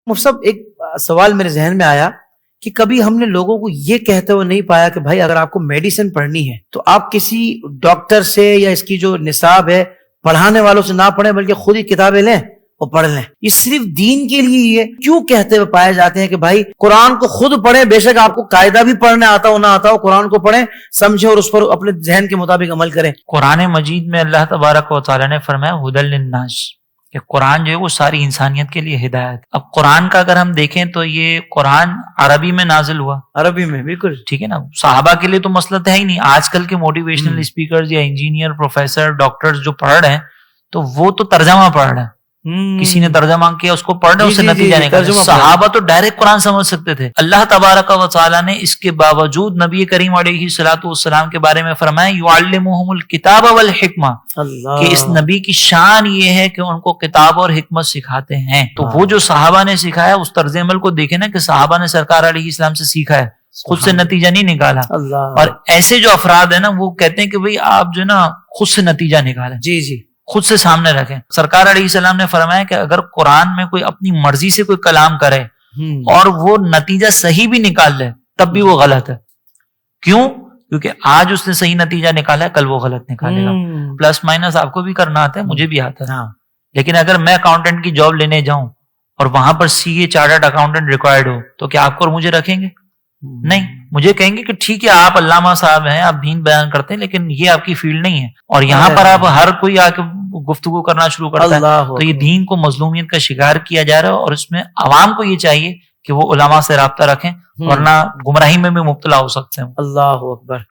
مفتی صاحب ایک سوال میرے ذہن میں آیا کہ کبھی ہم نے لوگوں کو یہ کہتے ہوئے نہیں پایا کہ بھائی اگر آپ کو میڈیسن پڑھنی ہے تو آپ کسی ڈاکٹر سے یا اس کی جو نصاب ہے پڑھانے والوں سے نہ پڑھیں بلکہ خود ہی کتابیں لیں اور پڑھ لیں. یہ صرف دین کے لیے یہ کیوں کہتے ہوئے پائے جاتے ہیں کہ بھائی قرآن کو خود پڑھیں, بے شک آپ کو قاعدہ بھی پڑھنے آتا ہو نہ آتا ہو, قرآن کو پڑھیں, سمجھیں اور اس پر اپنے ذہن کے مطابق عمل کریں. قرآن مجید میں اللہ تبارک و تعالیٰ نے فرمایا ہدی للناس کہ قرآن جو ہے وہ ساری انسانیت کے لیے ہدایت. اب قرآن کا اگر ہم دیکھیں تو یہ قرآن عربی میں نازل ہوا, عربی میں بالکل ٹھیک ہے نا. صحابہ کے لیے تو مسئلہ ہے ہی نہیں. آج کل کے موٹیویشنل اسپیکرز یا انجینئر, پروفیسر, ڈاکٹرز جو پڑھ رہے ہیں تو وہ تو ترجمہ پڑھ رہے ہیں. کسی نے ترجمہ کیا اس کو پڑھ رہے, اس سے نتیجہ نکالا. صحابہ تو ڈائریکٹ قرآن سمجھ سکتے تھے. اللہ تبارک و تعالیٰ نے اس کے باوجود نبی کریم علیہ الصلوۃ والسلام کے بارے میں فرمایا یعلمہم الکتاب والحکمہ, کہ اس نبی کی شان یہ ہے کہ ان کو کتاب اور حکمت سکھاتے ہیں. تو وہ جو صحابہ نے سکھایا اس طرز عمل کو دیکھیں نا کہ صحابہ نے سرکار علیہ السلام سے سیکھا ہے, خود سے نتیجہ نہیں نکالا. اور ایسے جو افراد ہیں نا وہ کہتے ہیں کہ بھئی آپ جو ہے نا خود سے نتیجہ نکالیں, جی جی خود سے سامنے رکھیں. سرکار علیہ السلام نے فرمایا کہ اگر قرآن میں کوئی اپنی مرضی سے کوئی کلام کرے اور وہ نتیجہ صحیح بھی نکال لے تب بھی وہ غلط ہے. کیوں؟ کیونکہ آج اس نے صحیح نتیجہ نکالا ہے, کل وہ غلط نکالے گا. پلس مائنس آپ کو بھی کرنا آتا ہے, مجھے بھی آتا ہے. لیکن اگر میں اکاؤنٹنٹ کی جاب لینے جاؤں اور وہاں پر سی اے چارٹرڈ اکاؤنٹنٹ ریکوائرڈ ہو تو کیا آپ کو اور مجھے رکھیں گے؟ نہیں. مجھے کہیں گے کہ ٹھیک ہے آپ علامہ صاحب ہیں, آپ دین بیان کرتے ہیں, لیکن یہ آپ کی فیلڈ نہیں ہے. اور یہاں پر آپ ہر کوئی آ کے گفتگو کرنا شروع کرتا ہے. تو یہ دین کو مظلومیت کا شکار کیا جا رہا ہے, اور اس میں عوام کو یہ چاہیے کہ وہ علماء سے رابطہ رکھیں ورنہ گمراہی میں بھی مبتلا ہو سکتے ہیں. اللہ اکبر.